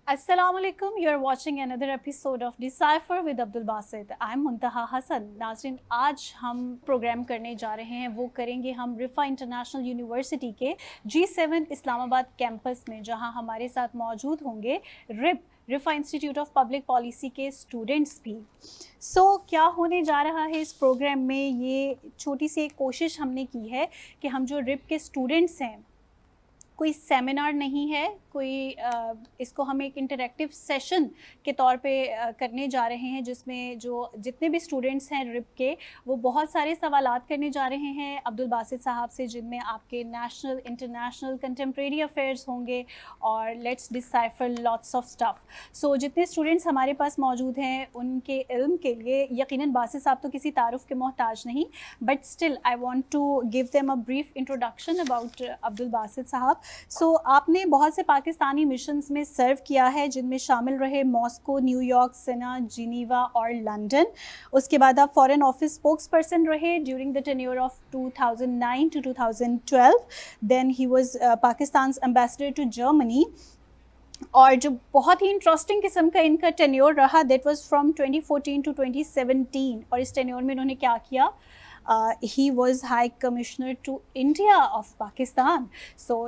السلام علیکم. You are watching another episode of Decipher with Abdul Basit. I am منتہا حسن. ناظرین, آج ہم پروگرام کرنے جا رہے ہیں, وہ کریں گے ہم رفا انٹرنیشنل یونیورسٹی کے G7 اسلام آباد کیمپس میں, جہاں ہمارے ساتھ موجود ہوں گے رفا انسٹیٹیوٹ آف پبلک پالیسی کے اسٹوڈنٹس بھی. کیا ہونے جا رہا ہے اس پروگرام میں, یہ چھوٹی سی ایک کوشش ہم نے کی ہے کہ ہم جو رپ کے اسٹوڈنٹس ہیں, کوئی سیمینار نہیں ہے, کوئی اس کو ہم ایک انٹریکٹیو سیشن کے طور پہ کرنے جا رہے ہیں, جس میں جو جتنے بھی اسٹوڈنٹس ہیں رپ کے, وہ بہت سارے سوالات کرنے جا رہے ہیں عبد الباسط صاحب سے, جن میں آپ کے نیشنل, انٹرنیشنل, کنٹمپریری افیئرس ہوں گے اور let's decipher lots of stuff. جتنے اسٹوڈنٹس ہمارے پاس موجود ہیں ان کے علم کے لیے یقیناً باسط صاحب تو کسی تعارف کے محتاج نہیں, but still I want to give them a brief introduction about Abdul Basit صاحب. آپ نے بہت سے پاکستانی مشنز میں سرو کیا ہے, جن میں شامل رہے ماسکو, نیو یارک, سنا, جنیوا اور لنڈن. اس کے بعد آپ فارن آفس اسپوکس پرسن رہے during the tenure of 2009 to 2012. Then he was Pakistan's ambassador to Germany. اور جو بہت ہی انٹرسٹنگ قسم کا ان کا ٹینیور رہا, دیٹ واز فرام 2014 to 2017. اور اس ٹینیور میں انہوں نے کیا کیا, he was high commissioner to India of Pakistan.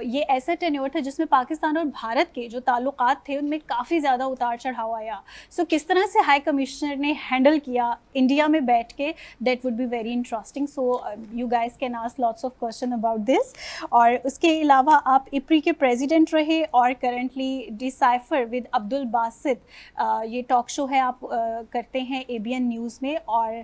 یہ ایسا ٹینیور تھا جس میں پاکستان اور بھارت کے جو تعلقات تھے ان میں کافی زیادہ اتار چڑھاؤ آیا. کس طرح سے ہائی کمشنر نے ہینڈل کیا انڈیا میں بیٹھ کے, that would be very interesting. You guys can ask lots of question about this. اور اس کے علاوہ آپ ایپری کے پریزیڈنٹ رہے اور کرنٹلی ڈسائفر ود عبد الباسط یہ ٹاک شو ہے آپ کرتے ہیں ABN نیوز میں. اور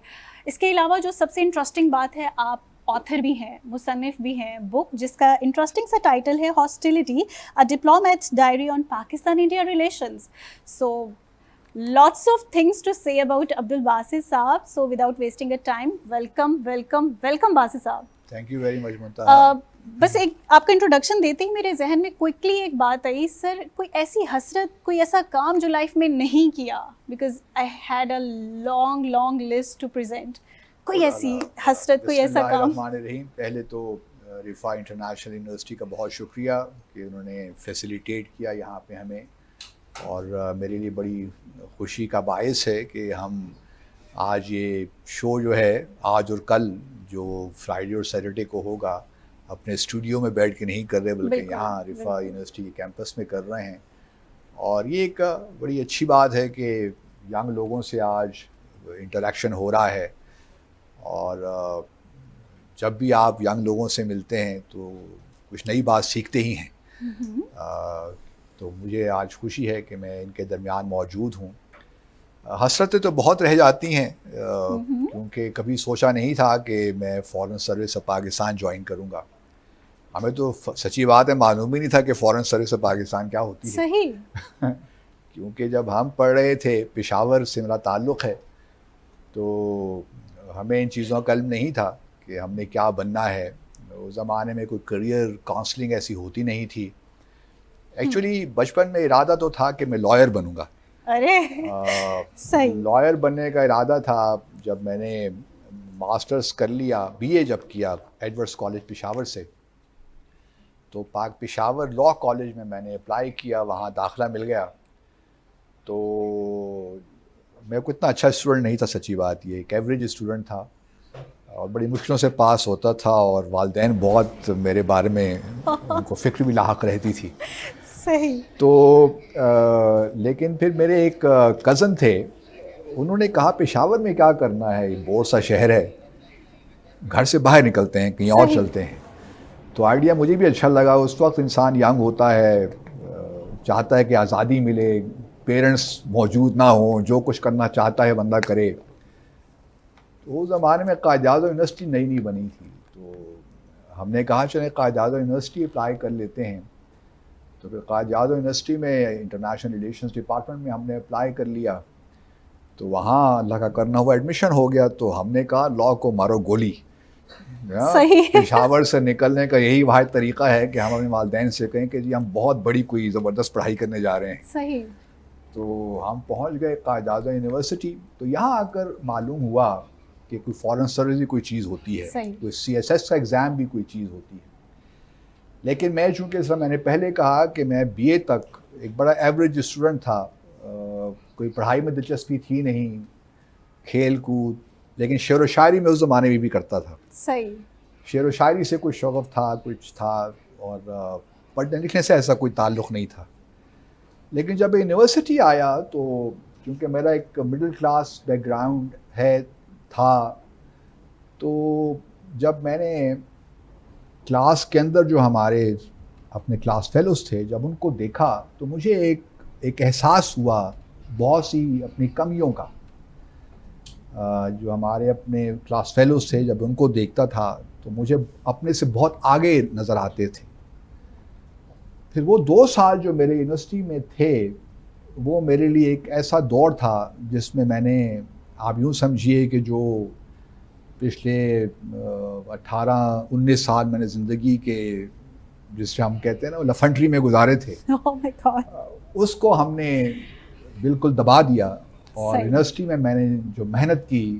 اس کے علاوہ جو سب سے انٹرسٹنگ بات ہے, آپ آتھر بھی ہیں, مصنف بھی ہیں, بک جس کا انٹرسٹنگ سا ٹائٹل ہے hostility, a diplomats diary on Pakistan India relations. Lots of things to say about Abdul Basit Saab. Without wasting a time, welcome Basit Saab. Thank you very much, Muntaha. بس ایک آپ کا انٹروڈکشن دیتے ہی میرے ذہن میں کوئکلی ایک بات آئی, سر کوئی ایسی حسرت, کوئی ایسا کام جو لائف میں نہیں کیا, because I had a long list to present, کوئی ایسی حسرت, کوئی ایسا کام. بسم اللہ الرحمن الرحیم. پہلے تو رفا انٹرنیشنل یونیورسٹی کا بہت شکریہ کہ انہوں نے فیسیلیٹیٹ کیا یہاں پہ ہمیں, اور میرے لیے بڑی خوشی کا باعث ہے کہ ہم آج یہ شو جو ہے آج اور کل جو فرائیڈے اور سیٹرڈے کو ہوگا, اپنے اسٹوڈیو میں بیٹھ کے نہیں کر رہے بلکہ یہاں رفا یونیورسٹی کے کیمپس میں کر رہے ہیں. اور یہ ایک بڑی اچھی بات ہے کہ ینگ لوگوں سے آج انٹریکشن ہو رہا ہے, اور جب بھی آپ ینگ لوگوں سے ملتے ہیں تو کچھ نئی بات سیکھتے ہی ہیں. تو مجھے آج خوشی ہے کہ میں ان کے درمیان موجود ہوں. حسرتیں تو بہت رہ جاتی ہیں, کیونکہ کبھی سوچا نہیں تھا کہ میں فورن سروس آف پاکستان جوائن کروں گا. ہمیں تو سچی بات ہے معلوم ہی نہیں تھا کہ فورن سروس آف پاکستان کیا ہوتی ہے. صحیح. کیونکہ جب ہم پڑھ رہے تھے, پشاور سے میرا تعلق ہے, تو ہمیں ان چیزوں کا علم نہیں تھا کہ ہم نے کیا بننا ہے. اس زمانے میں کوئی کریئر کاؤنسلنگ ایسی ہوتی نہیں تھی. ایکچولی بچپن میں ارادہ تو تھا کہ میں لائر بنوں گا. ارے صحیح. لائر بننے کا ارادہ تھا. جب میں نے ماسٹرز کر لیا, BA جب کیا ایڈورڈس کالج پشاور سے, تو پاک پشاور لاء کالج میں نے اپلائی کیا, وہاں داخلہ مل گیا. تو میں کوئی اتنا اچھا اسٹوڈنٹ نہیں تھا, سچی بات یہ, ایک ایوریج اسٹوڈنٹ تھا اور بڑی مشکلوں سے پاس ہوتا تھا, اور والدین بہت میرے بارے میں ان کو فکر بھی لاحق رہتی تھی. صحیح. تو لیکن پھر میرے ایک کزن تھے, انہوں نے کہا پشاور میں کیا کرنا ہے, بور سا شہر ہے, گھر سے باہر نکلتے ہیں, کہیں اور چلتے ہیں. تو آئیڈیا مجھے بھی اچھا لگا. اس وقت انسان ینگ ہوتا ہے, چاہتا ہے کہ آزادی ملے, پیرنٹس موجود نہ ہوں, جو کچھ کرنا چاہتا ہے بندہ کرے. تو اس زمانے میں قائد اعظم یونیورسٹی نئی بنی تھی, تو ہم نے کہا چلیں قائد اعظم یونیورسٹی اپلائی کر لیتے ہیں. تو پھر قائد اعظم یونیورسٹی میں انٹرنیشنل ریلیشنز ڈپارٹمنٹ میں ہم نے اپلائی کر لیا. تو وہاں اللہ کا کرنا ہوا ایڈمیشن ہو گیا. تو ہم نے کہا لاء کو مارو گولی. پشاور سے نکلنے کا یہی واحد طریقہ ہے کہ ہم اپنے والدین سے کہیں کہ جی ہم بہت بڑی کوئی زبردست پڑھائی کرنے جا رہے ہیں. صحیح. تو ہم پہنچ گئے قائد اعظم یونیورسٹی. تو یہاں آ کر معلوم ہوا کہ کوئی فارن سروس بھی کوئی چیز ہوتی ہے, کوئی CSS کا ایگزام بھی کوئی چیز ہوتی ہے. لیکن میں چونکہ میں نے پہلے کہا کہ میں BA تک ایک بڑا ایوریج اسٹوڈنٹ تھا, کوئی پڑھائی میں دلچسپی تھی نہیں, کھیل کود, لیکن شعر و شاعری میں اس زمانے میں بھی کرتا تھا. صحیح. شعر و شاعری سے کوئی شغف تھا, کچھ تھا, اور پڑھنے لکھنے سے ایسا کوئی تعلق نہیں تھا. لیکن جب یونیورسٹی آیا تو کیونکہ میرا ایک مڈل کلاس بیک گراؤنڈ تھا, تو جب میں نے کلاس کے اندر جو ہمارے اپنے کلاس فیلوز تھے, جب ان کو دیکھا تو مجھے ایک احساس ہوا بہت سی اپنی کمیوں کا. جو ہمارے اپنے کلاس فیلوز تھے, جب ان کو دیکھتا تھا تو مجھے اپنے سے بہت آگے نظر آتے تھے. پھر وہ 2 سال جو میرے یونیورسٹی میں تھے وہ میرے لیے ایک ایسا دور تھا جس میں میں نے, آپ یوں سمجھیے کہ جو پچھلے 18-19 سال میں نے زندگی کے, جس سے ہم کہتے ہیں نا, لفنٹری میں گزارے تھے, Oh my God. اس کو ہم نے بالکل دبا دیا. اور صحیح. یونیورسٹی میں میں نے جو محنت کی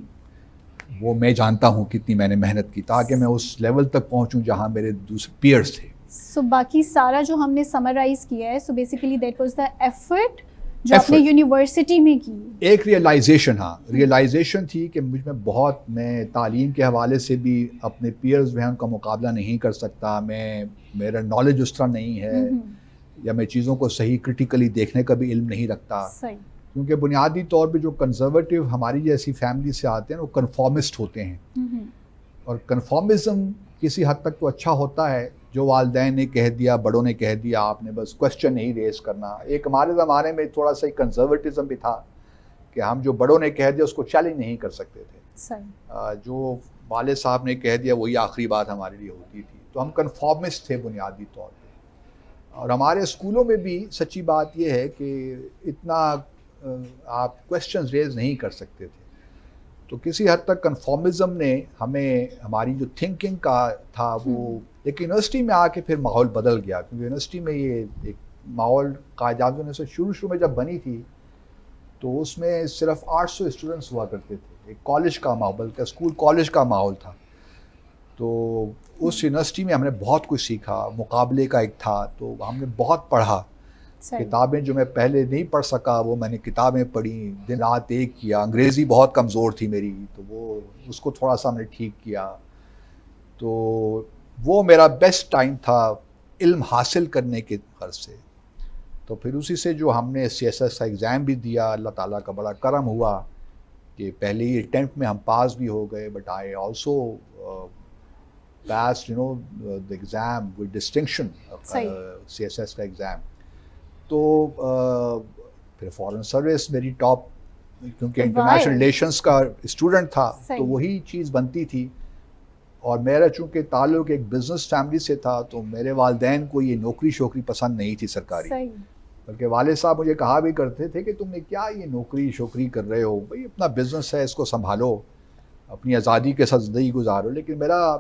وہ میں جانتا ہوں کتنی میں نے محنت کی تاکہ میں اس لیول تک پہنچوں جہاں میرے دوسرے پیئرس تھے. سو باقی سارا جو ہم نے سمرائز کیا ہے, so basically that was the effort جو آپ نے یونیورسٹی میں کی. ایک ریئلائزیشن, ہاں ریئلائزیشن تھی کہ مجھ میں بہت, میں تعلیم کے حوالے سے بھی اپنے پیئرز جو ہیں ان کا مقابلہ نہیں کر سکتا, میرا نالج اس طرح نہیں ہے, یا میں چیزوں کو صحیح کرٹیکلی دیکھنے کا بھی علم نہیں رکھتا. صحیح. کیونکہ بنیادی طور پہ جو کنزرویٹو ہماری جیسی فیملی سے آتے ہیں وہ کنفارمسٹ ہوتے ہیں, اور کنفارمزم کسی حد تک تو اچھا ہوتا ہے, جو والدین نے کہہ دیا, بڑوں نے کہہ دیا, آپ نے بس کوشچن نہیں ریز کرنا. ایک ہمارے زمانے میں تھوڑا سا کنزرویٹزم بھی تھا کہ ہم جو بڑوں نے کہہ دیا اس کو چیلنج نہیں کر سکتے تھے. صحیح. جو والد صاحب نے کہہ دیا وہی آخری بات ہمارے لیے ہوتی تھی, تو ہم کنفارمسٹ تھے بنیادی طور پہ. اور ہمارے اسکولوں میں بھی سچی بات یہ ہے کہ اتنا آپ کویسچنز ریز نہیں کر سکتے تھے. تو کسی حد تک کنفارمزم نے ہمیں, ہماری جو تھنکنگ کا تھا وہ, لیکن یونیورسٹی میں آ کے پھر ماحول بدل گیا. کیونکہ یونیورسٹی میں یہ ایک ماحول قائداعظم نے شروع میں جب بنی تھی تو اس میں صرف 800 اسٹوڈنٹس ہوا کرتے تھے. ایک کالج کا ماحول, بلکہ اسکول کالج کا ماحول تھا. تو اس یونیورسٹی میں ہم نے بہت کچھ سیکھا. مقابلے کا ایک تھا تو ہم نے بہت پڑھا. کتابیں جو میں پہلے نہیں پڑھ سکا وہ میں نے کتابیں پڑھی, دن رات ایک کیا. انگریزی بہت کمزور تھی میری, تو وہ اس کو تھوڑا سا ہم نے ٹھیک کیا. تو وہ میرا بیسٹ ٹائم تھا علم حاصل کرنے کے غرض سے. تو پھر اسی سے جو ہم نے CSS کا ایگزام بھی دیا, اللہ تعالیٰ کا بڑا کرم ہوا کہ پہلی اٹیمپٹ میں ہم پاس بھی ہو گئے, but I also passed the exam with distinction, CSS کا ایگزام. تو پھر فارن سروس میری ٹاپ, کیونکہ انٹرنیشنل ریلیشنس کا اسٹوڈنٹ تھا تو وہی چیز بنتی تھی. اور میرا چونکہ تعلق ایک بزنس فیملی سے تھا تو میرے والدین کو یہ نوکری شوکری پسند نہیں تھی سرکاری, بلکہ والد صاحب مجھے کہا بھی کرتے تھے کہ تم نے کیا یہ نوکری شوکری کر رہے ہو, بھائی اپنا بزنس ہے اس کو سنبھالو, اپنی آزادی کے ساتھ زندگی گزارو. لیکن میرا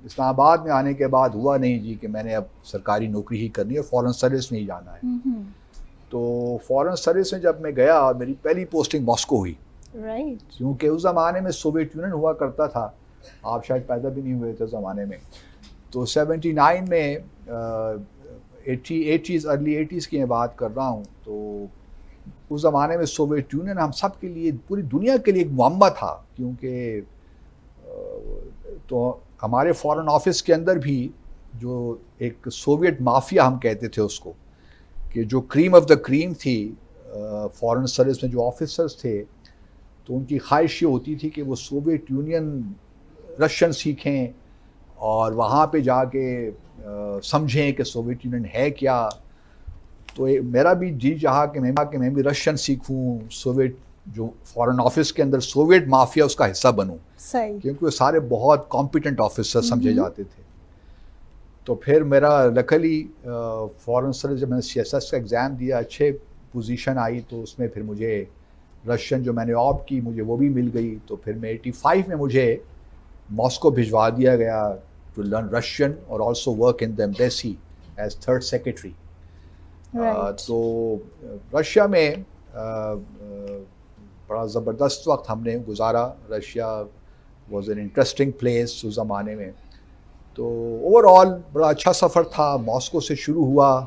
اسلام آباد میں آنے کے بعد ہوا نہیں جی کہ میں نے اب سرکاری نوکری ہی کرنی ہے, فورن سروس میں ہی جانا ہے. تو فورن سروس میں جب میں گیا اور میری پہلی پوسٹنگ ماسکو ہوئی, کیونکہ اس زمانے میں سوویت یونین ہوا کرتا تھا, آپ شاید پیدا بھی نہیں ہوئے تھے اس زمانے میں. تو 79 میں 80s ارلی 80s کی میں بات کر رہا ہوں. تو اس زمانے میں سوویت یونین ہم سب کے لیے, پوری دنیا کے لیے ایک معمہ تھا. کیونکہ تو ہمارے فارن آفس کے اندر بھی جو ایک سوویٹ مافیا ہم کہتے تھے اس کو, کہ جو کریم آف دا کریم تھی فارن سروس میں جو آفیسرز تھے, تو ان کی خواہش یہ ہوتی تھی کہ وہ سوویت یونین رشین سیکھیں اور وہاں پہ جا کے سمجھیں کہ سوویت یونین ہے کیا. تو میرا بھی جی چاہا کہ میں بھی رشین سیکھوں, سوویت جو فارن آفس کے اندر سوویٹ مافیا اس کا حصہ بنوں, کیونکہ وہ سارے بہت کمپیٹنٹ آفیسر سمجھے جاتے تھے. تو پھر میرا لکلی فارن سروس جب میں نے CSS کا ایگزام دیا, اچھے پوزیشن آئی, تو اس میں پھر مجھے رشین جو میں نے آپٹ کی مجھے وہ بھی مل گئی. تو پھر میں 85 میں مجھے ماسکو بھجوا دیا گیا ٹو لرن رشین اور also work in the embassy as 3rd secretary. تو رشیا میں بڑا زبردست وقت ہم نے گزارا. Russia was an interesting place اس زمانے میں. تو اوور آل بڑا اچھا سفر تھا. ماسکو سے شروع ہوا,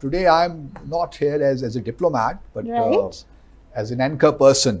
today I am not here as a diplomat, but as an anchor person,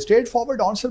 straightforward answer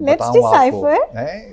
Let's decipher.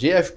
JF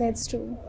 That's true.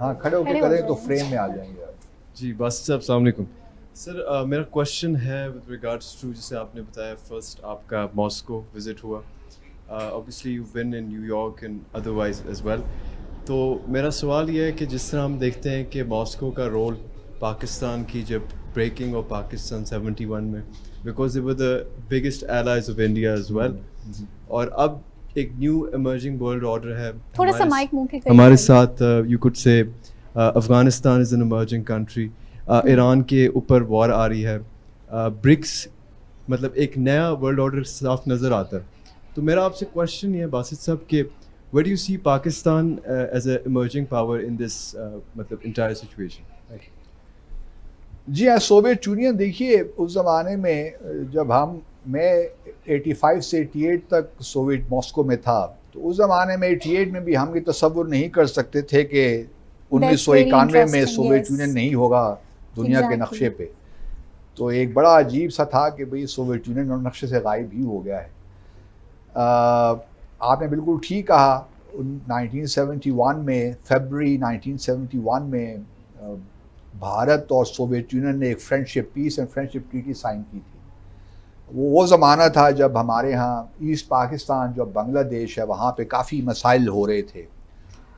ہاں کھڑے ہو کے کھڑے ہو کریں تو جائیں۔ فریم میں آ جائیں گے. جی باسط صاحب السلام علیکم. سر میرا کوشچن ہے ود ریگارڈس ٹو جیسے آپ نے بتایا فرسٹ آپ کا ماسکو وزٹ ہوا, obviously you've been in New York and otherwise as well. تو میرا سوال یہ ہے کہ جس طرح ہم دیکھتے ہیں کہ ماسکو کا رول پاکستان کی جب بریکنگ آف پاکستان 71 میں, because they were the biggest allies of India as well, اور اب ایک نیو ایمرجنگ ورلڈ آرڈر ہے تھوڑا سا مائک منہ کے قریب ہمارے کریے۔ ساتھ. یو کوڈ سے Afghanistan is an emerging country, Iran کے اوپر وار آ رہی ہے, برکس مطلب ایک نیا ورلڈ آرڈر صاف نظر آتا ہے. تو میرا آپ سے کوشچن یہ ہے باسط صاحب کہ where do you see Pakistan as a emerging power in this مطلب انٹائر سچویشن؟ جی ہاں, سوویت یونین دیکھیے اس زمانے میں جب میں 85 سے 88 تک سوویت ماسکو میں تھا, تو اس زمانے میں 88 میں بھی ہم یہ تصور نہیں کر سکتے تھے کہ 1991 میں سوویت یونین نہیں ہوگا دنیا کے نقشے پہ. تو ایک بڑا عجیب سا تھا کہ بھئی سوویت یونین اور نقشے سے غائب ہی ہو گیا ہے. آپ نے بالکل ٹھیک کہا, 1971 میں فیبرری 1971 میں بھارت اور سوویت یونین نے ایک friendship peace and friendship treaty sign کی تھی. وہ زمانہ تھا جب ہمارے ہاں ایسٹ پاکستان جو بنگلہ دیش ہے وہاں پہ کافی مسائل ہو رہے تھے,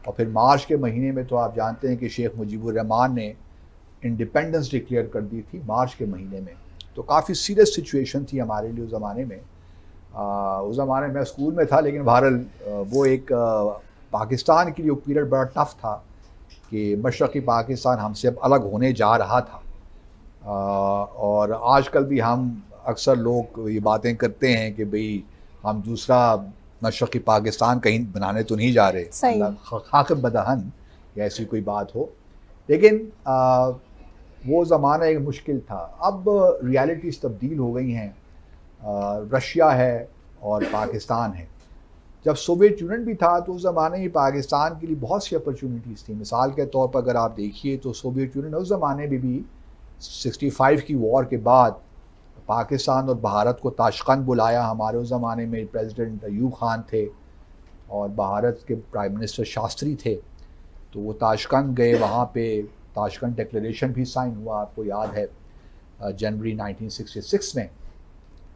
اور پھر مارچ کے مہینے میں تو آپ جانتے ہیں کہ شیخ مجیب الرحمان نے انڈیپینڈنس ڈکلیئر کر دی تھی مارچ کے مہینے میں. تو کافی سیریس سچویشن تھی ہمارے لیے اس زمانے میں. اس زمانے میں اسکول میں تھا, لیکن بہرحال وہ ایک پاکستان کے لیے پیریڈ بڑا ٹف تھا کہ مشرقی پاکستان ہم سے اب الگ ہونے جا رہا تھا. اور آج کل بھی ہم اکثر لوگ یہ باتیں کرتے ہیں کہ بھئی ہم دوسرا مشرقی پاکستان کہیں بنانے تو نہیں جا رہے, خاک بدہن یا ایسی کوئی بات ہو, لیکن وہ زمانہ ایک مشکل تھا. اب ریالٹیز تبدیل ہو گئی ہیں, رشیا ہے اور پاکستان ہے. جب سوویت یونین بھی تھا تو اس زمانے میں پاکستان کے لیے بہت سی اپرچونیٹیز تھیں. مثال کے طور پر اگر آپ دیکھیے تو سوویت یونین اس زمانے میں بھی 65 کی وار کے بعد پاکستان اور بھارت کو تاشقند بلایا. ہمارے اس زمانے میں پریزیڈنٹ ایوب خان تھے اور بھارت کے پرائم منسٹر شاستری تھے, تو وہ تاشقند گئے, وہاں پہ تاشقند ڈکلیریشن بھی سائن ہوا, آپ کو یاد ہے جنوری 1966 میں.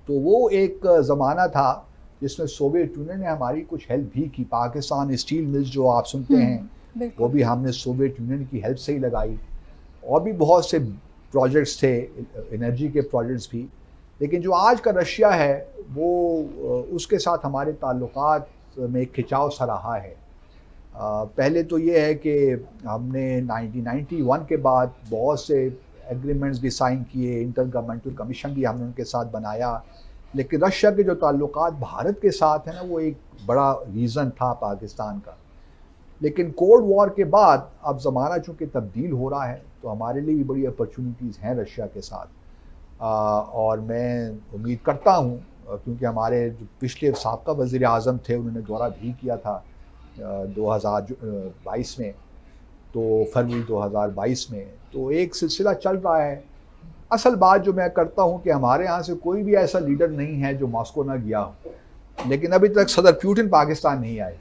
تو وہ ایک زمانہ تھا جس میں سوویت یونین نے ہماری کچھ ہیلپ بھی کی. پاکستان اسٹیل ملز جو آپ سنتے ہیں وہ بھی ہم نے سوویت یونین کی ہیلپ سے ہی لگائی, اور بھی بہت سے پروجیکٹس تھے, انرجی کے پروجیکٹس بھی. لیکن جو آج کا رشیا ہے وہ اس کے ساتھ ہمارے تعلقات میں ایک کھچاؤ سا رہا ہے. پہلے تو یہ ہے کہ ہم نے 1991 کے بعد بہت سے ایگریمنٹس بھی سائن کیے, انٹر گورنمنٹل کمیشن بھی ہم نے ان کے ساتھ بنایا, لیکن رشیا کے جو تعلقات بھارت کے ساتھ ہیں نا وہ ایک بڑا ریزن تھا پاکستان کا. لیکن کولڈ وار کے بعد اب زمانہ چونکہ تبدیل ہو رہا ہے تو ہمارے لیے بھی بڑی اپرچونیٹیز ہیں رشیا کے ساتھ. اور میں امید کرتا ہوں, کیونکہ ہمارے جو پچھلے سابقہ وزیر اعظم تھے انہوں نے دورہ بھی کیا تھا 2022 میں, تو فروری 2022 میں, تو ایک سلسلہ چل رہا ہے. اصل بات جو میں کرتا ہوں کہ ہمارے یہاں سے کوئی بھی ایسا لیڈر نہیں ہے جو ماسکو نہ گیا ہو, لیکن ابھی تک صدر پیوٹن پاکستان نہیں آئے.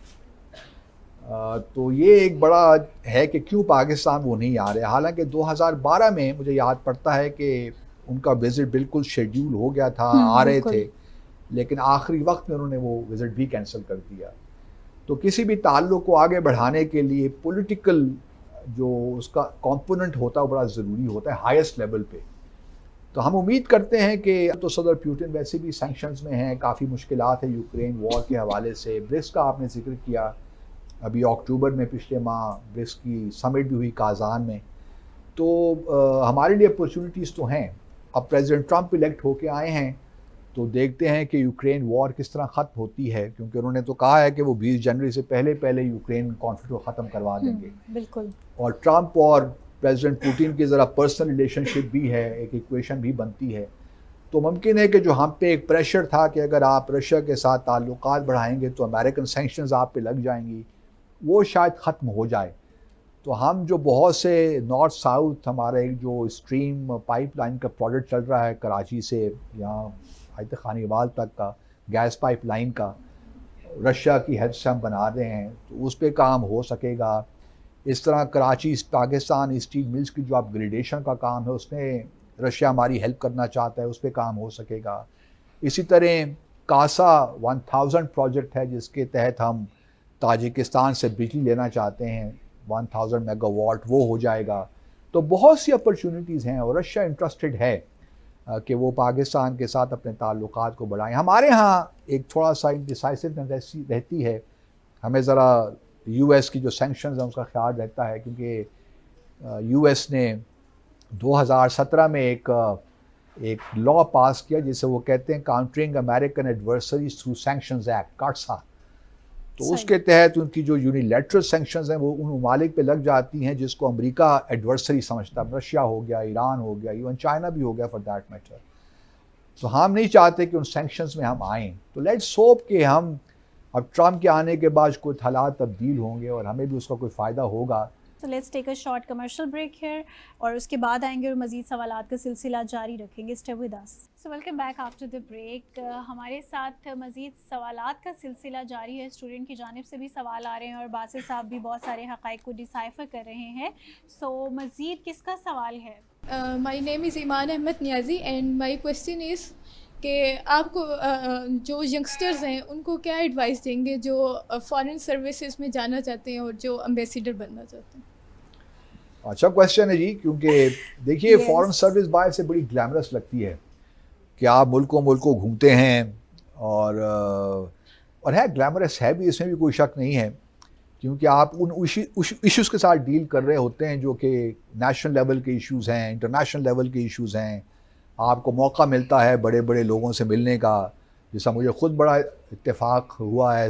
تو یہ ایک بڑا ہے کہ کیوں پاکستان وہ نہیں آ رہے. حالانکہ 2012 میں مجھے یاد پڑتا ہے کہ ان کا وزٹ بالکل شیڈیول ہو گیا تھا, آ رہے تھے, لیکن آخری وقت میں انہوں نے وہ وزٹ بھی کینسل کر دیا. تو کسی بھی تعلق کو آگے بڑھانے کے لیے پولیٹیکل جو اس کا کمپوننٹ ہوتا ہے وہ بڑا ضروری ہوتا ہے ہائیسٹ لیول پہ. تو ہم امید کرتے ہیں کہ تو صدر پیوٹن ویسے بھی سینکشنز میں ہیں, کافی مشکلات ہیں یوکرین وار کے حوالے سے. برکس کا آپ نے ذکر کیا, ابھی اکتوبر میں پچھلے ماہ برکس کی سمٹ بھی ہوئی کازان میں. تو ہمارے لیے اپرچونیٹیز تو ہیں. اب پریزیڈنٹ ٹرمپ الیکٹ ہو کے آئے ہیں تو دیکھتے ہیں کہ یوکرین وار کس طرح ختم ہوتی ہے, کیونکہ انہوں نے تو کہا ہے کہ وہ 20 جنوری سے پہلے یوکرین کانفلکٹ کو ختم کروا دیں گے. بالکل. اور ٹرمپ اور پریزیڈنٹ پوٹن کی ذرا پرسنل ریلیشن شپ بھی ہے, ایک ایکویشن بھی بنتی ہے. تو ممکن ہے کہ جو ہم پہ ایک پریشر تھا کہ اگر آپ رشیا کے ساتھ تعلقات بڑھائیں گے تو امریکن سینکشنز آپ پہ لگ جائیں گی, وہ شاید ختم ہو جائے. تو ہم جو بہت سے نارتھ ساؤتھ ہمارا ایک جو اسٹریم پائپ لائن کا پروجیکٹ چل رہا ہے کراچی سے یہاں حیدر خانیوال تک کا گیس پائپ لائن کا, رشیا کی ہیلپ سے ہم بنا رہے ہیں, تو اس پہ کام ہو سکے گا. اس طرح کراچی پاکستان اسٹیل ملز کی جو اپگریڈیشن کا کام ہے اس میں رشیا ہماری ہیلپ کرنا چاہتا ہے، اس پہ کام ہو سکے گا. اسی طرح کاسا 1000 پروجیکٹ ہے جس کے تحت ہم تاجکستان سے بجلی لینا چاہتے ہیں 1000 میگا واٹ، وہ ہو جائے گا. تو بہت سی اپرچونیٹیز ہیں اور رشیا انٹرسٹڈ ہے کہ وہ پاکستان کے ساتھ اپنے تعلقات کو بڑھائیں. ہمارے ہاں ایک تھوڑا سا انڈیسائسونیس رہتی ہے، ہمیں ذرا یو ایس کی جو سینکشنز ہیں اس کا خیال رہتا ہے، کیونکہ یو ایس نے 2017 میں ایک لا پاس کیا جسے وہ کہتے ہیں countering American adversaries through sanctions act, CAATSA. تو اس کے تحت ان کی جو یونیلیٹرل سینکشنز ہیں وہ ان ممالک پہ لگ جاتی ہیں جس کو امریکہ ایڈورسری سمجھتا ہے. رشیا ہو گیا، ایران ہو گیا، ایون چائنا بھی ہو گیا فار دیٹ میٹر. تو ہم نہیں چاہتے کہ ان سینکشنز میں ہم آئیں. تو لیٹس ہوپ کہ ہم اب ٹرمپ کے آنے کے بعد کچھ حالات تبدیل ہوں گے اور ہمیں بھی اس کا کوئی فائدہ ہوگا. So let's take a short commercial break here اور اس کے بعد آئیں گے اور مزید سوالات کا سلسلہ جاری رکھیں گے. Stay with us. So welcome back after the break. ہمارے ساتھ مزید سوالات کا سلسلہ جاری ہے. اسٹوڈنٹ کی جانب سے بھی سوال آ رہے ہیں اور باسط صاحب بھی بہت سارے حقائق کو ڈیسائفر کر رہے ہیں. So مزید کس کا سوال ہے؟ My name is ایمان احمد نیازی and my question is کہ آپ کو جو ینگسٹرز ہیں ان کو کیا ایڈوائس دیں گے جو فارن سروسز میں جانا چاہتے ہیں اور جو امبیسیڈر بننا چاہتے ہیں؟ اچھا کویسچن ہے جی، کیونکہ دیکھیے فارن سروس باہر سے بڑی گلیمرس لگتی ہے کہ آپ ملکوں گھومتے ہیں اور ہے گلیمرس ہے بھی، اس میں بھی کوئی شک نہیں ہے، کیونکہ آپ ان ایشوز کے ساتھ ڈیل کر رہے ہوتے ہیں جو کہ نیشنل لیول کے ایشوز ہیں، انٹرنیشنل لیول کے ایشوز ہیں. آپ کو موقع ملتا ہے بڑے بڑے لوگوں سے ملنے کا، جیسا مجھے خود بڑا اتفاق ہوا ہے،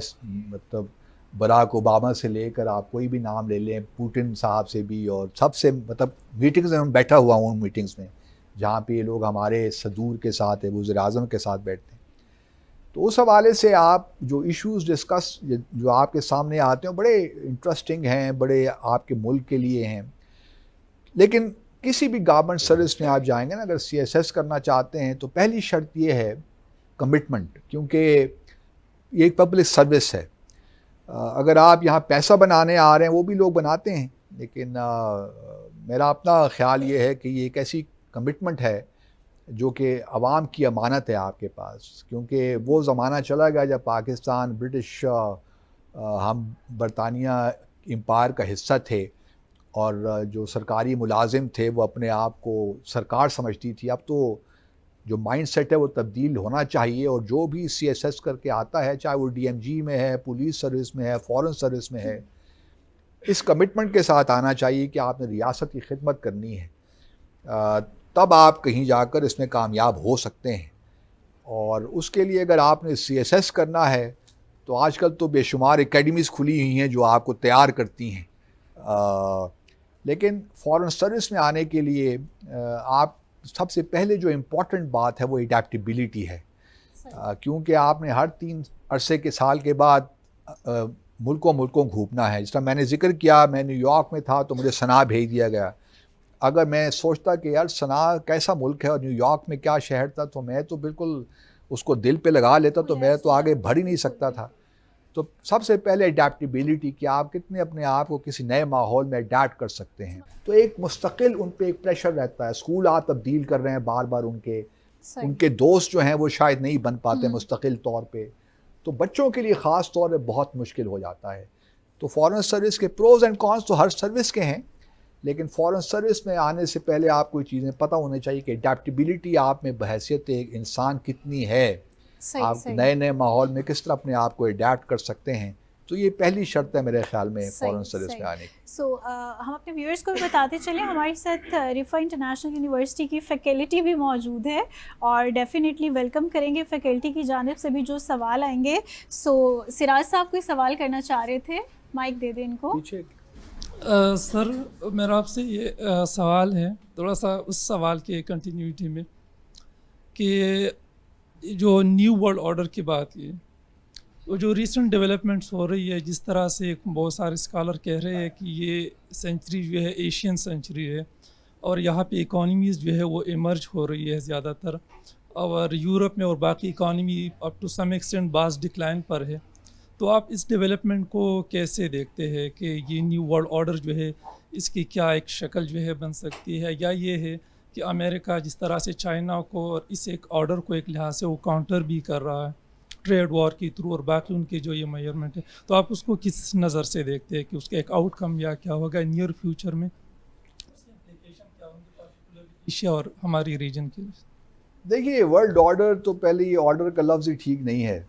مطلب براک اوباما سے لے کر آپ کوئی بھی نام لے لیں، پوٹن صاحب سے بھی، اور سب سے مطلب میٹنگز میں میں بیٹھا ہوا ہوں ان میٹنگز میں جہاں پہ یہ لوگ ہمارے صدور کے ساتھ وزیر اعظم کے ساتھ بیٹھتے ہیں. تو اس حوالے سے آپ جو ایشوز ڈسکس جو آپ کے سامنے آتے ہیں بڑے انٹرسٹنگ ہیں، بڑے آپ کے ملک کے لیے ہیں. لیکن کسی بھی گورنمنٹ سروس میں آپ جائیں گے نا، اگر سی ایس ایس کرنا چاہتے ہیں تو پہلی شرط یہ ہے کمٹمنٹ، کیونکہ یہ ایک پبلک سروس ہے. اگر آپ یہاں پیسہ بنانے آ رہے ہیں وہ بھی لوگ بناتے ہیں، لیکن میرا اپنا خیال یہ ہے کہ یہ ایک ایسی کمٹمنٹ ہے جو کہ عوام کی امانت ہے آپ کے پاس. کیونکہ وہ زمانہ چلا گیا جب پاکستان برٹش ہم برطانیہ امپائر کا حصہ تھے اور جو سرکاری ملازم تھے وہ اپنے آپ کو سرکار سمجھتی تھی. اب تو جو مائنڈ سیٹ ہے وہ تبدیل ہونا چاہیے، اور جو بھی سی ایس ایس کر کے آتا ہے، چاہے وہ ڈی ایم جی میں ہے، پولیس سروس میں ہے، فورن سروس میں ہے، اس کمٹمنٹ کے ساتھ آنا چاہیے کہ آپ نے ریاست کی خدمت کرنی ہے. تب آپ کہیں جا کر اس میں کامیاب ہو سکتے ہیں. اور اس کے لیے اگر آپ نے سی ایس ایس کرنا ہے تو آج کل تو بے شمار اکیڈمیز کھلی ہوئی ہیں جو آپ کو تیار کرتی ہیں. لیکن فارن سروس میں آنے کے لیے آپ سب سے پہلے جو امپورٹنٹ بات ہے وہ اڈیپٹیبلٹی ہے، کیونکہ آپ نے ہر 3 عرصے کے سال کے بعد ملکوں گھومنا ہے. جس طرح میں نے ذکر کیا، میں نیو یارک میں تھا تو مجھے سنا بھیج دیا گیا. اگر میں سوچتا کہ یار سنا کیسا ملک ہے اور نیو یارک میں کیا شہر تھا، تو میں تو بالکل اس کو دل پہ لگا لیتا، تو میں تو آگے بڑھ ہی نہیں سکتا تھا. تو سب سے پہلے اڈیپٹیبلٹی کہ آپ کتنے اپنے آپ کو کسی نئے ماحول میں اڈیپٹ کر سکتے ہیں. تو ایک مستقل ان پہ ایک پریشر رہتا ہے. اسکول آپ تبدیل کر رہے ہیں بار بار، ان کے دوست جو ہیں وہ شاید نہیں بن پاتے مستقل طور پہ، تو بچوں کے لیے خاص طور پہ بہت مشکل ہو جاتا ہے. تو فارن سروس کے پروز اینڈ کونس تو ہر سروس کے ہیں، لیکن فارن سروس میں آنے سے پہلے آپ کو چیزیں پتہ ہونا چاہیے کہ اڈیپٹیبلٹی آپ میں بحیثیت ایک انسان کتنی ہے، آپ نئے ماحول میں کس طرح اپنے آپ کو اڈیپٹ کر سکتے ہیں. تو یہ پہلی شرط ہے میرے خیال میں فارن سروس میں آنے کی. سو ہم اپنے ویورز کو بھی بتاتے چلیں، ہمارے ساتھ رفا انٹرنیشنل یونیورسٹی کی فیکلٹی بھی موجود ہے اور ڈیفینیٹلی ویلکم کریں گے فیکلٹی کی جانب سے بھی جو سوال آئیں گے. سو سراج صاحب کوئی سوال کرنا چاہ رہے تھے، مائک دے دیں ان کو. سر میرا آپ سے یہ سوال ہے تھوڑا سا اس سوال کے کنٹینیوٹی میں کہ جو نیو ورلڈ آرڈر کی بات کی، وہ جو ریسنٹ ڈیولپمنٹس ہو رہی ہے، جس طرح سے بہت سارے اسکالر کہہ رہے ہیں کہ یہ سینچری جو ہے ایشین سینچری ہے اور یہاں پہ اکانومیز جو ہے وہ ایمرج ہو رہی ہے زیادہ تر، اور یورپ میں اور باقی economy up to some extent بعض ڈکلائن پر ہے. تو آپ اس ڈیولپمنٹ کو کیسے دیکھتے ہیں کہ یہ نیو ورلڈ آرڈر جو ہے اس کی کیا ایک شکل جو ہے بن سکتی ہے، یا یہ ہے کہ امریکہ جس طرح سے چائنا کو اور اس ایک آرڈر کو ایک لحاظ سے وہ کاؤنٹر بھی کر رہا ہے ٹریڈ وار کی تھرو اور باقی ان کے جو یہ میئرمنٹ ہے، تو آپ اس کو کس نظر سے دیکھتے ہیں کہ اس کا ایک آؤٹ کم یا کیا ہوگا نیئر فیوچر میں، ایشیا اور ہماری ریجن کے لیے؟ دیکھیے ورلڈ آرڈر تو پہلے یہ آرڈر کا لفظ ہی ٹھیک نہیں ہے،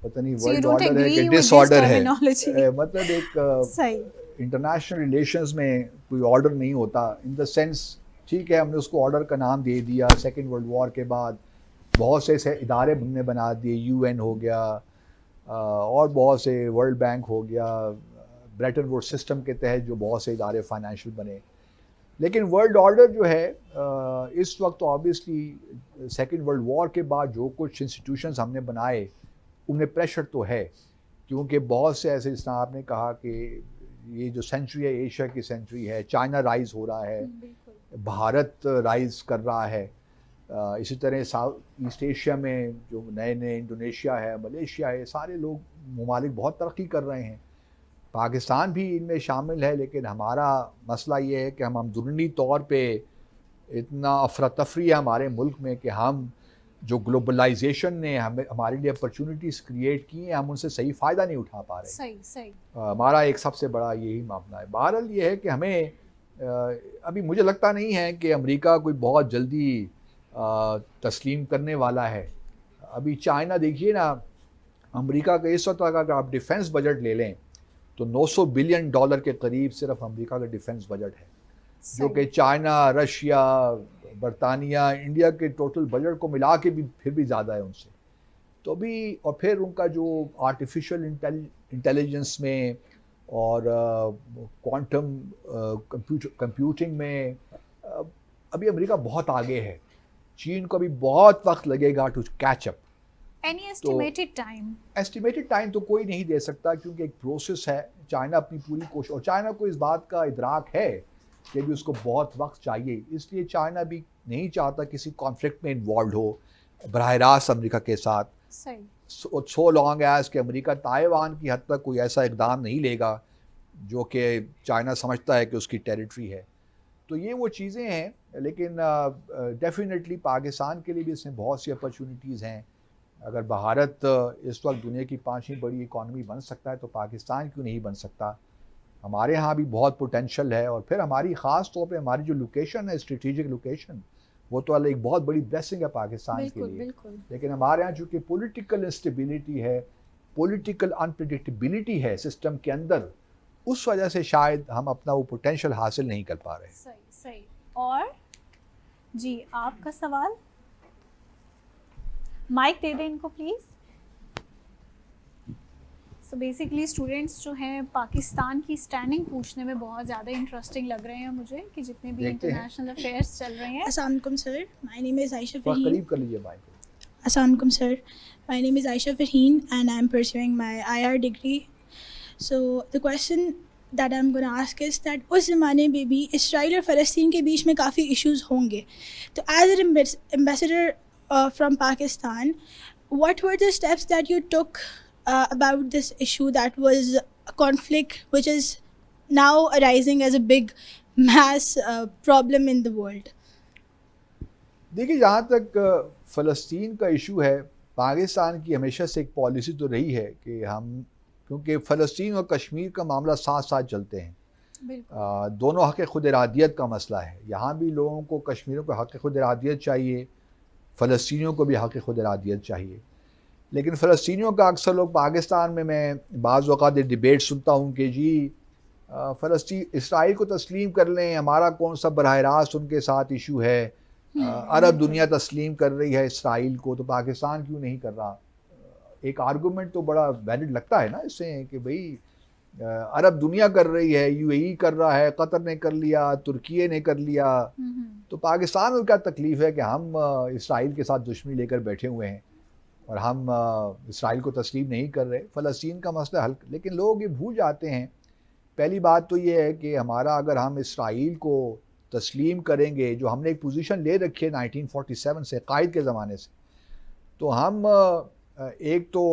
پتہ نہیں So you world don't order ہے agree کہ with ڈس this آرڈر ہے، terminology؟ مطلب ایک صحیح، انٹرنیشنل ریلیشنز میں کوئی آرڈر نہیں ہوتا ان دا سینس، ٹھیک ہے ہم نے اس کو آرڈر کا نام دے دیا، سیکنڈ ورلڈ وار کے بعد بہت سے ایسے ادارے ہم نے بنا دیے، یو این ہو گیا اور بہت سے ورلڈ بینک ہو گیا، بریٹن ووڈ سسٹم کے تحت جو بہت سے ادارے فائنینشیل بنے، لیکن ورلڈ آرڈر جو ہے اس وقت تو آبویسلی سیکنڈ ورلڈ وار کے بعد جو کچھ انسٹیٹیوشنز ہم نے بنائے ان میں پریشر تو ہے، کیونکہ بہت سے ایسے جس طرح آپ نے کہا کہ یہ جو سینچری ہے ایشیا کی سینچری ہے، چائنا رائز ہو رہا ہے، بھارت رائز کر رہا ہے، اسی طرح ساؤتھ ایسٹ ایشیا میں جو نئے نئے انڈونیشیا ہے، ملیشیا ہے، سارے لوگ ممالک بہت ترقی کر رہے ہیں، پاکستان بھی ان میں شامل ہے، لیکن ہمارا مسئلہ یہ ہے کہ ہم اندرونی طور پہ اتنا افراتفری ہے ہمارے ملک میں کہ ہم جو گلوبلائزیشن نے ہمارے لیے اپرچونٹیز کریٹ کی ہیں ہم ان سے صحیح فائدہ نہیں اٹھا پا رہے، صحیح ہمارا ایک سب سے بڑا یہی معاملہ ہے۔ بہرحال یہ ہے کہ ہمیں ابھی مجھے لگتا نہیں ہے کہ امریکہ کوئی بہت جلدی تسلیم کرنے والا ہے۔ ابھی چائنا دیکھیے نا، امریکہ کا اس وقت اگر آپ ڈیفنس بجٹ لے لیں تو $900 بلین کے قریب صرف امریکہ کا ڈیفنس بجٹ ہے، جو کہ چائنا، رشیا، برطانیہ، انڈیا کے ٹوٹل بجٹ کو ملا کے بھی پھر بھی زیادہ ہے ان سے۔ تو بھی اور پھر ان کا جو آرٹیفیشل انٹیلیجنس میں اور کوانٹم کمپیوٹنگ میں ابھی امریکہ بہت آگے ہے، چین کو بھی بہت وقت لگے گا to catch up. Any estimated time? Estimated time تو کوئی نہیں دے سکتا کیونکہ ایک پروسیس ہے، چائنا اپنی پوری کوشش، اور چائنا کو اس بات کا ادراک ہے کہ بھی اس کو بہت وقت چاہیے، اس لیے چائنا بھی نہیں چاہتا کسی کانفلکٹ میں انوالوڈ ہو براہ راست امریکہ کے ساتھ، سو لانگ ایز کہ امریکہ تائیوان کی حد تک کوئی ایسا اقدام نہیں لے گا جو کہ چائنا سمجھتا ہے کہ اس کی ٹیریٹری ہے۔ تو یہ وہ چیزیں ہیں، لیکن ڈیفینیٹلی پاکستان کے لیے بھی اس میں بہت سی اپرچونیٹیز ہیں۔ اگر بھارت اس وقت دنیا کی 5ویں بڑی اکانومی بن سکتا ہے تو پاکستان کیوں نہیں بن سکتا؟ ہمارے ہاں بھی بہت پوٹینشل ہے، اور پھر ہماری خاص طور پہ ہماری جو لوکیشن ہے، اسٹریٹجک لوکیشن، وہ تو ایک بہت بڑی بلیسنگ ہے پاکستان کے لیے، لیکن ہمارے ہاں چونکہ پولیٹیکل انسٹیبلٹی ہے، پولیٹیکل انپریڈکٹیبلٹی ہے سسٹم کے اندر، اس وجہ سے شاید ہم اپنا وہ پوٹینشل حاصل نہیں کر پا رہے۔ صحیح۔ اور جی آپ کا سوال، مائک دے دیں ان کو پلیز۔ سو بیسیکلی اسٹوڈینٹس جو ہیں پاکستان کی اسٹینڈنگ پوچھنے میں بہت زیادہ انٹرسٹنگ لگ رہے ہیں مجھے، کہ جتنے بھی انٹرنیشنل افیئرس چل رہے ہیں۔ السلام علیکم sir, my name is Ayesha Farheen. قریب کر لیجیے مائک۔ السلام علیکم sir, my name is Ayesha Farheen and I am pursuing my IR degree. So the question that I am gonna ask is that اس زمانے میں بھی اسرائیل اور فلسطین کے بیچ میں کافی ایشوز ہوں گے، تو as an ambassador from Pakistan what were the steps that you took about this issue that was a conflict which is now arising as a big mass problem in the world? دیکھیے جہاں تک فلسطین کا issue ہے، پاکستان کی ہمیشہ سے ایک پالیسی تو رہی ہے کہ ہم، کیونکہ فلسطین اور کشمیر کا معاملہ ساتھ ساتھ چلتے ہیں، دونوں حق خود ارادیت کا مسئلہ ہے، یہاں بھی لوگوں کو، کشمیریوں کو حق خود ارادیت چاہیے، فلسطینیوں کو بھی حق خود ارادیت چاہیے، لیکن فلسطینیوں کا اکثر لوگ پاکستان میں بعض اوقات یہ ڈیبیٹ سنتا ہوں کہ جی فلسطین اسرائیل کو تسلیم کر لیں، ہمارا کون سا براہ راست ان کے ساتھ ایشو ہے، عرب دنیا تسلیم کر رہی ہے اسرائیل کو تو پاکستان کیوں نہیں کر رہا؟ ایک آرگومنٹ تو بڑا ویلڈ لگتا ہے نا اس سے کہ بھئی عرب دنیا کر رہی ہے، UAE کر رہا ہے، قطر نے کر لیا، ترکیے نے کر لیا، تو پاکستان کو کیا تکلیف ہے کہ ہم اسرائیل کے ساتھ دشمنی لے کر بیٹھے ہوئے ہیں اور ہم اسرائیل کو تسلیم نہیں کر رہے؟ فلسطین کا مسئلہ حل، لیکن لوگ یہ بھول جاتے ہیں، پہلی بات تو یہ ہے کہ ہمارا اگر ہم اسرائیل کو تسلیم کریں گے، جو ہم نے ایک پوزیشن لے رکھی ہے 1947 سے، قائد کے زمانے سے، تو ہم ایک تو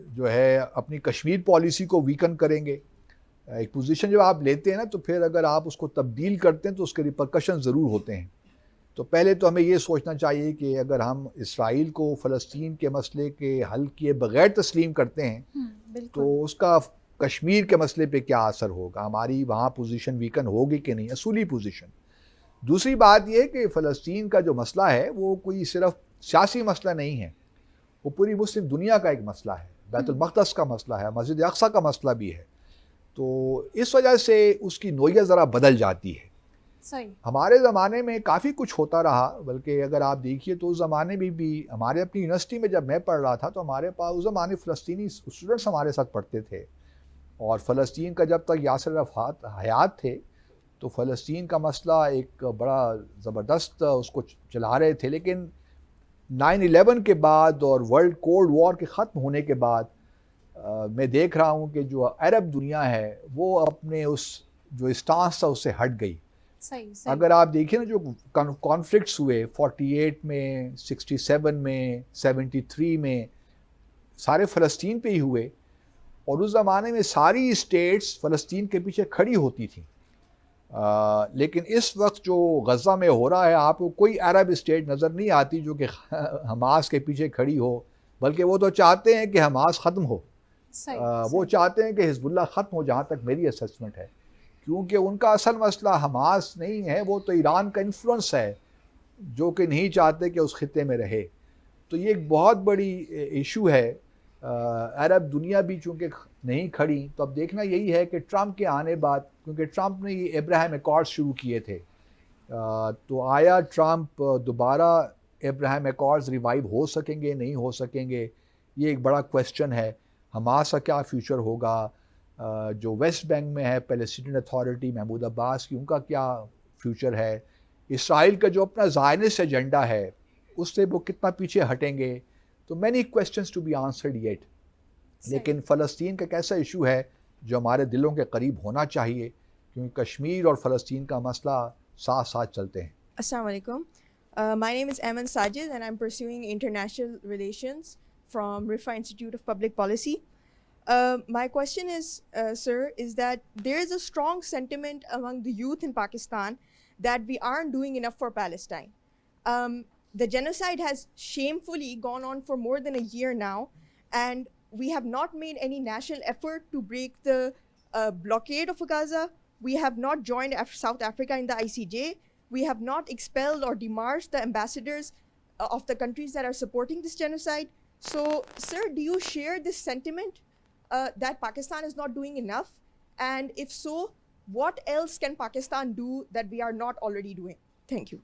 جو ہے اپنی کشمیر پالیسی کو ویکن کریں گے. ایک پوزیشن جب آپ لیتے ہیں نا تو پھر اگر آپ اس کو تبدیل کرتے ہیں تو اس کے ریپرکشن ضرور ہوتے ہیں. تو پہلے تو ہمیں یہ سوچنا چاہیے کہ اگر ہم اسرائیل کو فلسطین کے مسئلے کے حل کیے بغیر تسلیم کرتے ہیں تو اس کا کشمیر کے مسئلے پہ کیا اثر ہوگا, ہماری وہاں پوزیشن ویکن ہوگی کہ نہیں, اصولی پوزیشن. دوسری بات یہ کہ فلسطین کا جو مسئلہ ہے وہ کوئی صرف سیاسی مسئلہ نہیں ہے, وہ پوری مسلم دنیا کا ایک مسئلہ ہے, بیت المقدس کا مسئلہ ہے, مسجد اقصیٰ کا مسئلہ بھی ہے. تو اس وجہ سے اس کی نوعیت ذرا بدل جاتی ہے. صحیح. ہمارے زمانے میں کافی کچھ ہوتا رہا, بلکہ اگر آپ دیکھیے تو اس زمانے میں بھی ہمارے اپنی یونیورسٹی میں جب میں پڑھ رہا تھا تو ہمارے پاس اس زمانے فلسطینی اسٹوڈنٹس ہمارے ساتھ پڑھتے تھے, اور فلسطین کا جب تک یاسر عرفات حیات تھے تو فلسطین کا مسئلہ ایک بڑا زبردست اس کو چلا رہے تھے. لیکن 9/11 کے بعد اور ورلڈ کولڈ وار کے ختم ہونے کے بعد میں دیکھ رہا ہوں کہ جو عرب دنیا ہے وہ اپنے اس جو اسٹانس تھا اس سے ہٹ گئی. صحیح. اگر آپ دیکھیں نا جو کانفلکٹس ہوئے 48 میں, 67 میں, 73 میں, سارے فلسطین پہ ہی ہوئے, اور اس زمانے میں ساری اسٹیٹس فلسطین کے پیچھے کھڑی ہوتی تھیں. لیکن اس وقت جو غزہ میں ہو رہا ہے آپ کو کوئی عرب اسٹیٹ نظر نہیں آتی جو کہ حماس کے پیچھے کھڑی ہو, بلکہ وہ تو چاہتے ہیں کہ حماس ختم ہو. وہ چاہتے ہیں کہ حزب اللہ ختم ہو, جہاں تک میری اسسمنٹ ہے, کیونکہ ان کا اصل مسئلہ حماس نہیں ہے, وہ تو ایران کا انفلوئنس ہے جو کہ نہیں چاہتے کہ اس خطے میں رہے. تو یہ ایک بہت بڑی ایشو ہے. عرب دنیا بھی چونکہ نہیں کھڑی, تو اب دیکھنا یہی ہے کہ ٹرمپ کے آنے بعد, کیونکہ ٹرمپ نے یہ ابراہیم ایکارڈ شروع کیے تھے, تو آیا ٹرمپ دوبارہ ابراہیم ایکارڈز ریوائیو ہو سکیں گے, نہیں ہو سکیں گے, یہ ایک بڑا کویسچن ہے. حماس کا کیا فیوچر ہوگا, جو ویسٹ بینک میں ہے پیلسٹینین اتھارٹی محمود عباس کی, ان کا کیا فیوچر ہے, اسرائیل کا جو اپنا زائنسٹ ایجنڈا ہے اس سے وہ کتنا پیچھے ہٹیں گے. تو many questions to be answered yet. لیکن فلسطین کا ایک ایسا ایشو ہے جو ہمارے دلوں کے قریب ہونا چاہیے, کیونکہ کشمیر اور فلسطین کا مسئلہ ساتھ ساتھ چلتے ہیں. السلام علیکم. My name is Aman Sajid and I'm pursuing international relations from Rifa Institute of Public Policy. My question is, sir, is that there is a strong sentiment among the youth in Pakistan that we aren't doing enough for Palestine. The genocide has shamefully gone on for more than a year now, and we have not made any national effort to break the blockade of Gaza. We have not joined South Africa in the ICJ. We have not expelled or demarched the ambassadors of the countries that are supporting this genocide. So, sir, do you share this sentiment that Pakistan is not doing enough? And if so, what else can Pakistan do that we are not already doing? Thank you.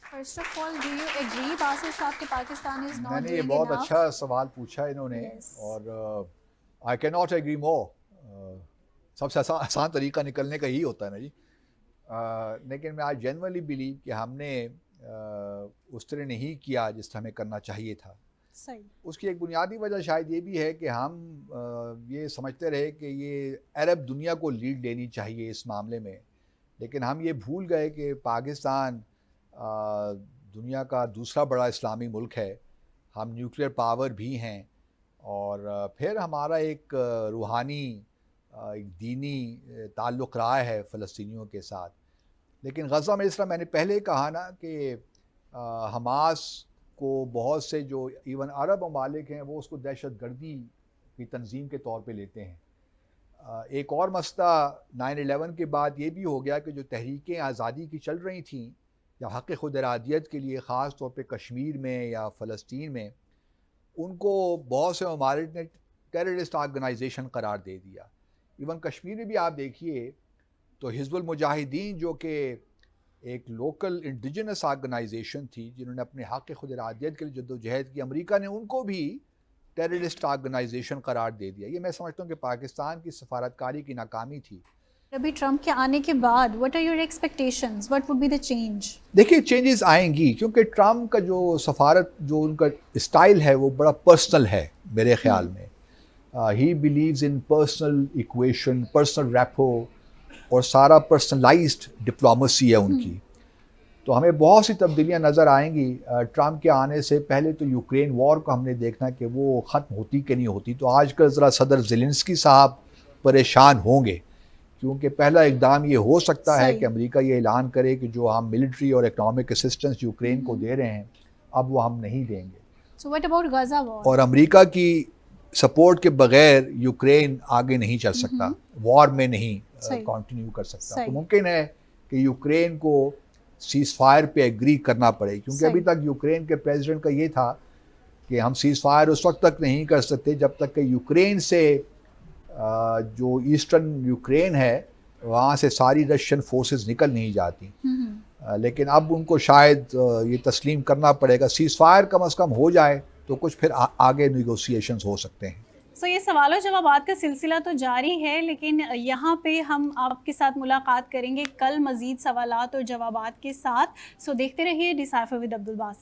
First of all, do you agree, Basit Saab, کہ Pakistan is not میں نے یہ doing بہت enough? اچھا سوال پوچھا انہوں نے, اور I cannot agree more. سب سے آسان طریقہ نکلنے کا یہی ہوتا ہے نا جی. لیکن میں آج جینورلی بلیو کہ ہم نے اس طرح نہیں کیا جس طرح ہمیں کرنا چاہیے تھا. صحیح. اس کی ایک بنیادی وجہ شاید یہ بھی ہے کہ ہم یہ سمجھتے رہے کہ یہ عرب دنیا کو لیڈ لینی چاہیے اس معاملے میں, لیکن ہم یہ بھول گئے کہ پاکستان دنیا کا دوسرا بڑا اسلامی ملک ہے, ہم نیوکلیر پاور بھی ہیں, اور پھر ہمارا ایک روحانی ایک دینی تعلق رہا ہے فلسطینیوں کے ساتھ. لیکن غزہ میں اس طرح میں نے پہلے کہا نا کہ حماس کو بہت سے جو ایون عرب ممالک ہیں وہ اس کو دہشت گردی کی تنظیم کے طور پہ لیتے ہیں. ایک اور مسئلہ 9/11 کے بعد یہ بھی ہو گیا کہ جو تحریکیں آزادی کی چل رہی تھیں یا حق خود ارادیت کے لیے خاص طور پہ کشمیر میں یا فلسطین میں, ان کو بہت سے ممالک نے ٹیررسٹ آرگنائزیشن قرار دے دیا. ایون کشمیر میں بھی آپ دیکھیے تو حزب المجاہدین جو کہ ایک لوکل انڈیجنس آرگنائزیشن تھی جنہوں نے اپنے حق خود ارادیت کے لیے جدوجہد کی, امریکہ نے ان کو بھی ٹیررسٹ آرگنائزیشن قرار دے دیا. یہ میں سمجھتا ہوں کہ پاکستان کی سفارتکاری کی ناکامی تھی. ابھی ٹرمپ کے آنے کے بعد what are your expectations? What would be the change? دیکھیے چینجز آئیں گی, کیونکہ ٹرمپ کا جو سفارت جو ان کا اسٹائل ہے وہ بڑا پرسنل ہے میرے خیال میں. He believes in personal equation, personal repo, اور سارا پرسنلائزڈ ڈپلومیسی ہے ان کی. تو ہمیں بہت سی تبدیلیاں نظر آئیں گی. ٹرمپ کے آنے سے پہلے تو یوکرین وار کو ہم نے دیکھنا کہ وہ ختم ہوتی کہ نہیں ہوتی. تو آج کل ذرا صدر زیلنسکی صاحب پریشان ہوں گے, کیونکہ پہلا اقدام یہ ہو سکتا ہے صحیح. کہ امریکہ یہ اعلان کرے کہ جو ہم ملٹری اور اکنامک اسسٹنس یوکرین کو دے رہے ہیں اب وہ ہم نہیں دیں گے. So what about Gaza war? اور امریکہ کی سپورٹ کے بغیر یوکرین آگے نہیں چل سکتا, وار میں نہیں صحیح. کنٹینیو کر سکتا. صحیح. تو ممکن ہے کہ یوکرین کو سیز فائر پہ ایگری کرنا پڑے, کیونکہ ابھی صحیح. تک یوکرین کے پریزیڈنٹ کا یہ تھا کہ ہم سیز فائر اس وقت تک نہیں کر سکتے جب تک کہ یوکرین سے جو ایسٹرن یوکرین ہے وہاں سے ساری رشین فورسز نکل نہیں جاتی. لیکن اب ان کو شاید یہ تسلیم کرنا پڑے گا, سیز فائر کم از کم ہو جائے تو کچھ پھر آگے نیگوسیشنز ہو سکتے ہیں. سو یہ سوال و جوابات کا سلسلہ تو جاری ہے, لیکن یہاں پہ ہم آپ کے ساتھ ملاقات کریں گے کل مزید سوالات اور جوابات کے ساتھ. سو دیکھتے رہیے ڈیسائفر ود عبدالباسط.